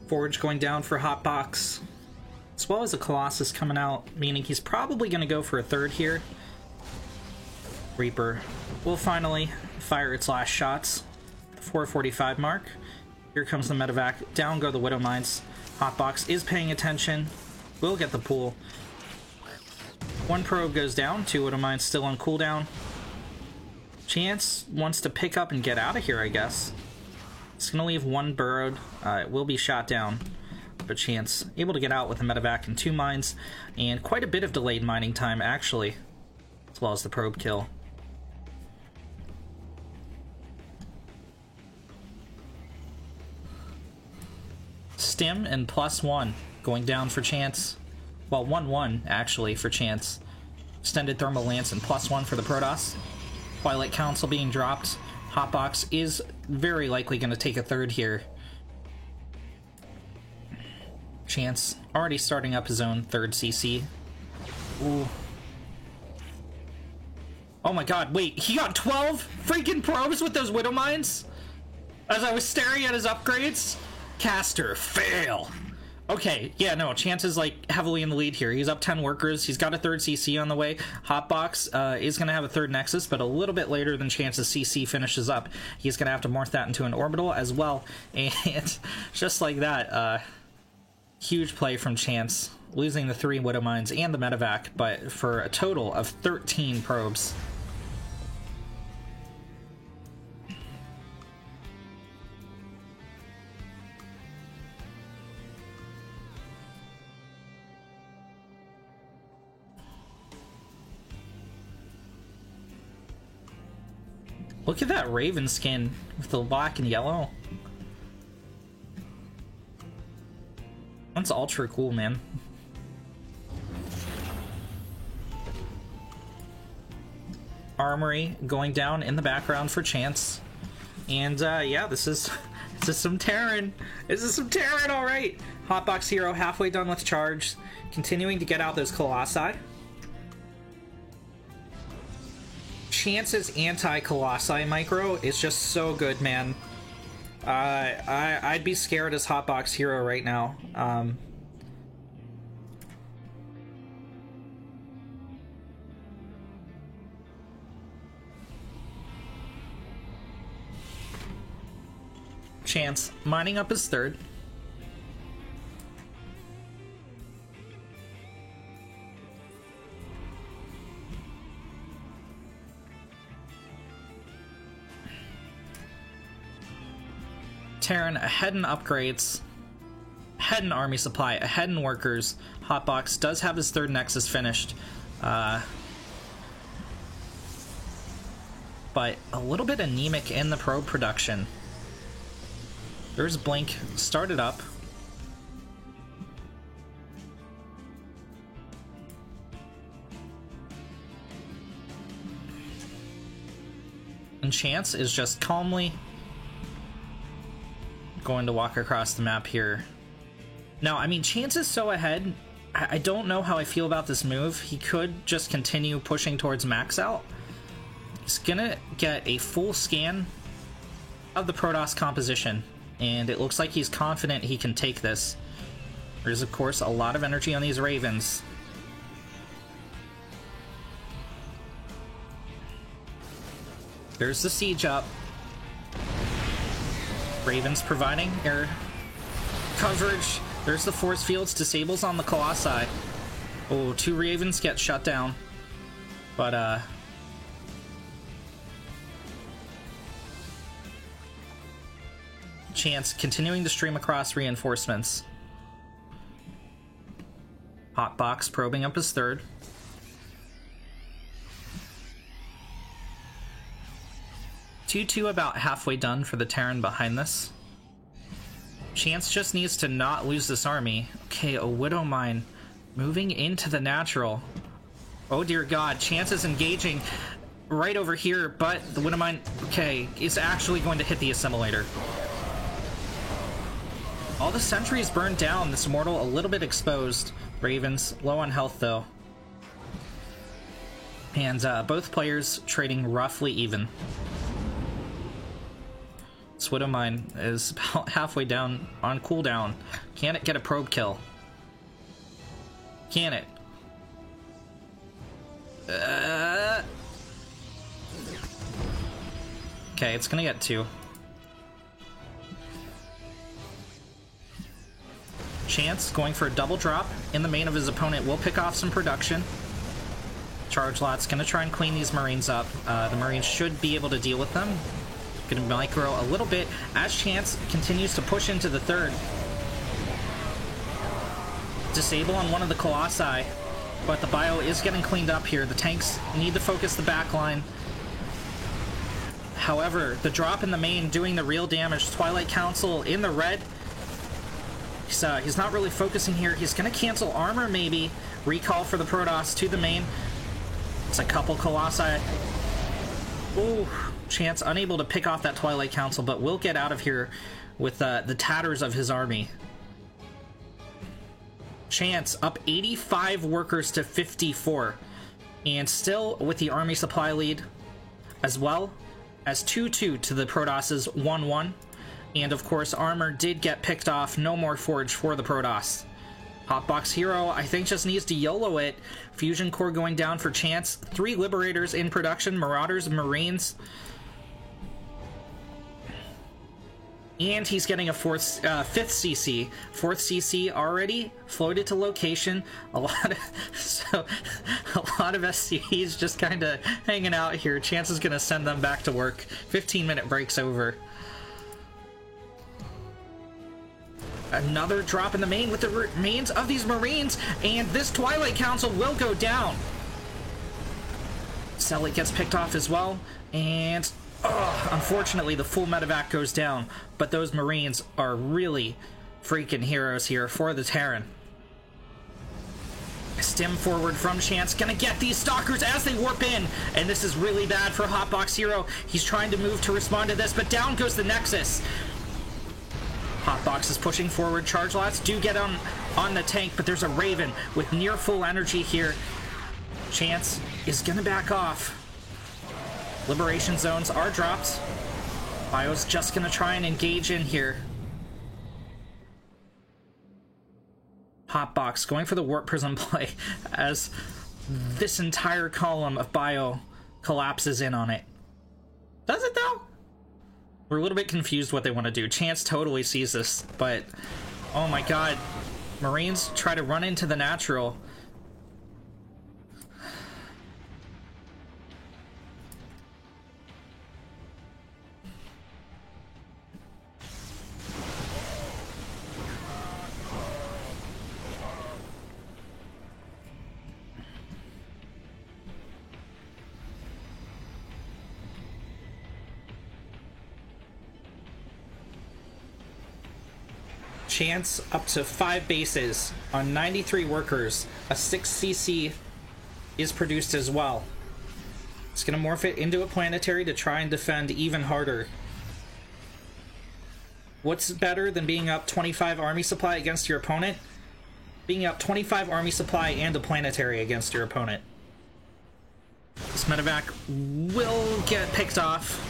Speaker 2: Forge going down for Hotbox, as well as a Colossus coming out, meaning he's probably going to go for a third here. Reaper will finally fire its last shots. The 445 mark. Here comes the medevac. Down go the Widowmines. Hotbox is paying attention. Will get the pull. 1 probe goes down. 2 Widowmines still on cooldown. Chance wants to pick up and get out of here, I guess. It's going to leave 1 burrowed. It will be shot down. But Chance able to get out with a medevac and 2 mines. And quite a bit of delayed mining time, actually. As well as the probe kill. Stim and +1 going down for Chance. Well, 1-1 actually for Chance. Extended Thermal Lance and +1 for the Protoss. Twilight Council being dropped. Hotbox is very likely going to take a third here. Chance already starting up his own third CC. Ooh. Oh my god, wait, he got 12 freaking probes with those Widowmines? As I was staring at his upgrades? Caster, fail! Okay, yeah, no, Chance is, like, heavily in the lead here. He's up 10 workers. He's got a third CC on the way. Hotbox is going to have a third Nexus, but a little bit later than Chance's CC finishes up. He's going to have to morph that into an orbital as well. And just like that, huge play from Chance. Losing the 3 Widowmines and the medevac, but for a total of 13 probes. Look at that Raven skin with the black and yellow. That's ultra cool, man. Armory going down in the background for Chance. And yeah, this is some Terran. This is some Terran, alright. Hotbox Hero halfway done with charge. Continuing to get out those Colossi. Chance's anti-Colossi micro is just so good, man. I'd be scared as Hotbox Hero right now. Chance mining up his third. Terran ahead in upgrades, ahead in army supply, ahead in workers. Hotbox does have his third Nexus finished. But a little bit anemic in the probe production. There's Blink, started up. And and Chance is just calmly going to walk across the map here. Now, I mean, Chance is so ahead. I don't know how I feel about this move. He could just continue pushing towards max out. He's gonna get a full scan of the Protoss composition, and it looks like he's confident he can take this. There's, of course, a lot of energy on these Ravens. There's the siege up. Ravens providing air coverage. There's the force fields, disables on the Colossi. Oh, 2 Ravens get shut down. But, Chance continuing to stream across reinforcements. Hotbox probing up his 3rd. Two about halfway done for the Terran behind this. Chance just needs to not lose this army. Okay, a Widow Mine moving into the natural. Oh dear god, Chance is engaging right over here, but the Widow Mine, okay, is actually going to hit the assimilator. All the sentries burned down, this Immortal a little bit exposed. Ravens low on health though. And both players trading roughly even. This Widow Mine is about halfway down on cooldown. Can it get a probe kill? Can it? Okay, it's gonna get 2. Chance going for a double drop in the main of his opponent will pick off some production. Charge Lot's gonna try and clean these Marines up. The Marines should be able to deal with them. Gonna micro a little bit as Chance continues to push into the 3rd. Disable on one of the Colossi, but the bio is getting cleaned up here. The tanks need to focus the back line. However, the drop in the main doing the real damage. Twilight Council in the red. He's not really focusing here. He's gonna cancel armor maybe. Recall for the Protoss to the main. It's a couple Colossi. Ooh. Chance unable to pick off that Twilight Council, but will get out of here with the tatters of his army. Chance up 85 workers to 54, and still with the army supply lead, as well as 2-2 to the Protoss's 1-1. And of course, armor did get picked off. No more forge for the Protoss. Hotbox Hero, I think, just needs to YOLO it. Fusion Core going down for Chance. 3 Liberators in production. Marauders and Marines. And he's getting a 5th CC. 4th CC already floated to location. A lot of SCEs just kind of hanging out here. Chance is going to send them back to work. 15-minute break's over. Another drop in the main with the remains of these Marines, and this Twilight Council will go down. Selly gets picked off as well, and unfortunately the full medevac goes down, but those Marines are really freaking heroes here for the Terran. Stim forward from Chance, gonna get these Stalkers as they warp in, and this is really bad for Hotbox Hero. He's trying to move to respond to this, but down goes the Nexus. Hotbox is pushing forward. Charge Lots do get on the tank, but there's a Raven with near full energy here. Chance is gonna back off. Liberation zones are dropped. Bio's just gonna try and engage in here. Hotbox going for the Warp Prism play as this entire column of Bio collapses in on it. Does it though? We're a little bit confused what they want to do. Chance totally sees this, but oh my god. Marines try to run into the natural. Chance up to 5 bases on 93 workers. A 6 CC is produced as well. It's going to morph it into a planetary to try and defend even harder. What's better than being up 25 army supply against your opponent? Being up 25 army supply and a planetary against your opponent. This medevac will get picked off.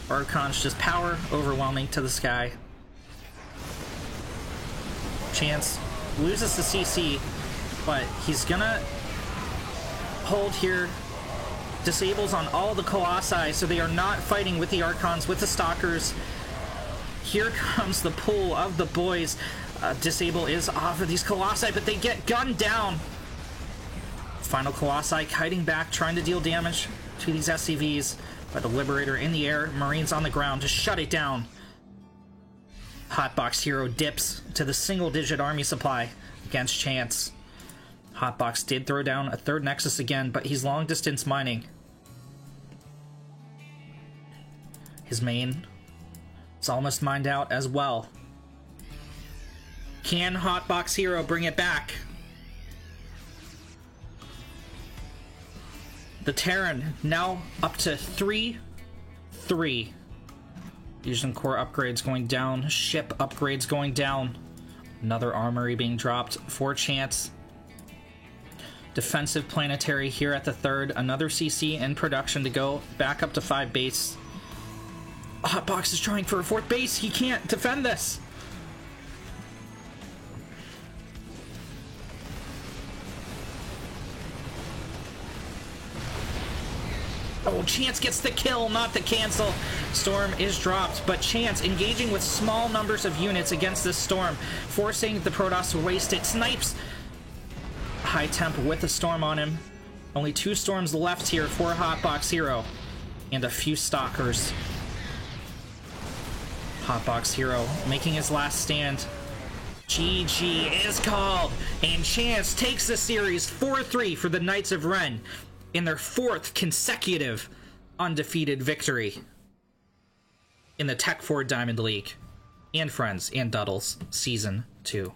Speaker 2: Archon's just power overwhelming to the sky. Chance loses the CC, but he's gonna hold here. Disables on all the Colossi, so they are not fighting with the Archons, with the Stalkers. Here comes the pull of the boys. Disable is off of these Colossi, but they get gunned down. Final Colossi kiting back, trying to deal damage to these SCVs. But the Liberator in the air, Marines on the ground to shut it down. Hotbox Hero dips to the single-digit army supply against Chance. Hotbox did throw down a third Nexus again, but he's long-distance mining. His main is almost mined out as well. Can Hotbox Hero bring it back? The Terran now up to 3-3. Fusion core upgrades going down. Ship upgrades going down. Another armory being dropped for Chance. Defensive planetary here at the third. Another CC in production to go back up to 5 base. Hotbox is trying for a 4th base. He can't defend this. Oh, Chance gets the kill, not the cancel. Storm is dropped, but Chance engaging with small numbers of units against this Storm, forcing the Protoss to waste it. Snipes! High temp with a Storm on him. Only 2 Storms left here for Hotbox Hero. And a few Stalkers. Hotbox Hero making his last stand. GG is called, and Chance takes the series 4-3 for the Knights of Ren in their 4th consecutive undefeated victory in the Tech 4 Diamond League and Friends and Duddles Season 2.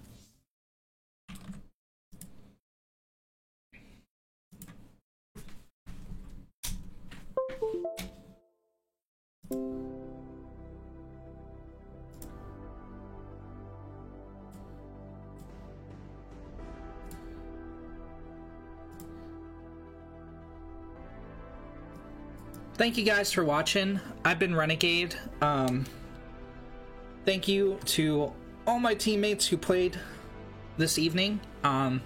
Speaker 2: Thank you guys for watching. I've been Renegade. Thank you to all my teammates who played this evening. I'm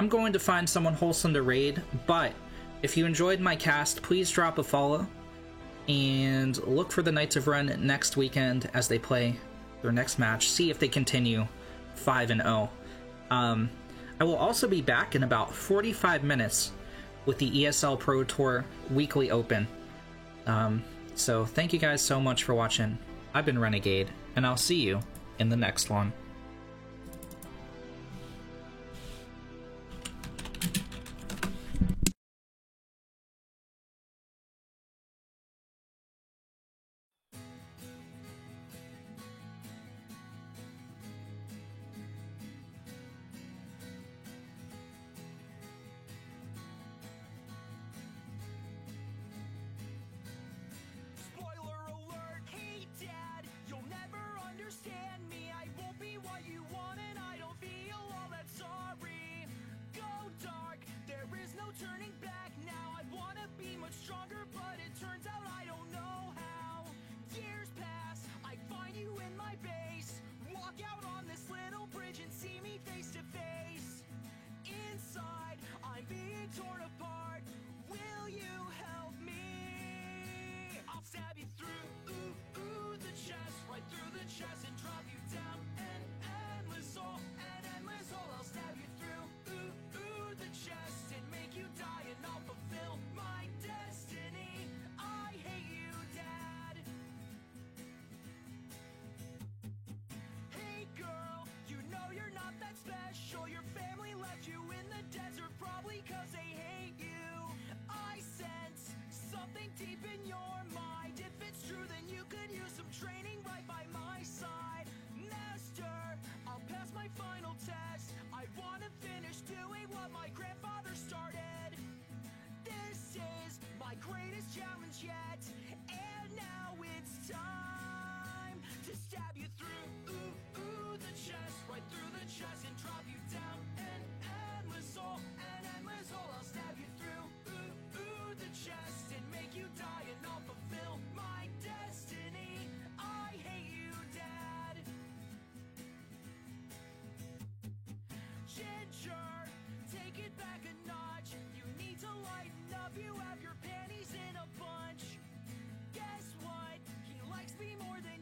Speaker 2: going to find someone wholesome to raid, but if you enjoyed my cast, please drop a follow and look for the Knights of Ren next weekend as they play their next match. See if they continue 5-0. I will also be back in about 45 minutes with the ESL Pro Tour Weekly Open. So thank you guys so much for watching. I've been Renegade, and I'll see you in the next one.
Speaker 1: Spoiler alert, hey dad, you'll never understand me. I won't be what you want and I don't feel all that sorry. Go dark, there is no turning back now. I wanna be much stronger, but it turns out I don't know how. Years pass, I find you in my base. Walk out on this little bridge and see me face to face. Inside, I'm being torn apart. Will you help me? I'll stab you through the chest, right through the chest, and drop you down an endless hole, an endless hole. I'll stab you through the chest and make you die, and I'll fulfill my destiny. I hate you, Dad. Hey girl, you know you're not that special. Your family left you in the desert, probably 'cause they hate you. I sense something deep in your mind. If it's true, then you could use some training right by my side. Master, I'll pass my final test. I wanna finish doing what my grandfather started. This is my of you have your panties in a bunch. Guess what? He likes me more than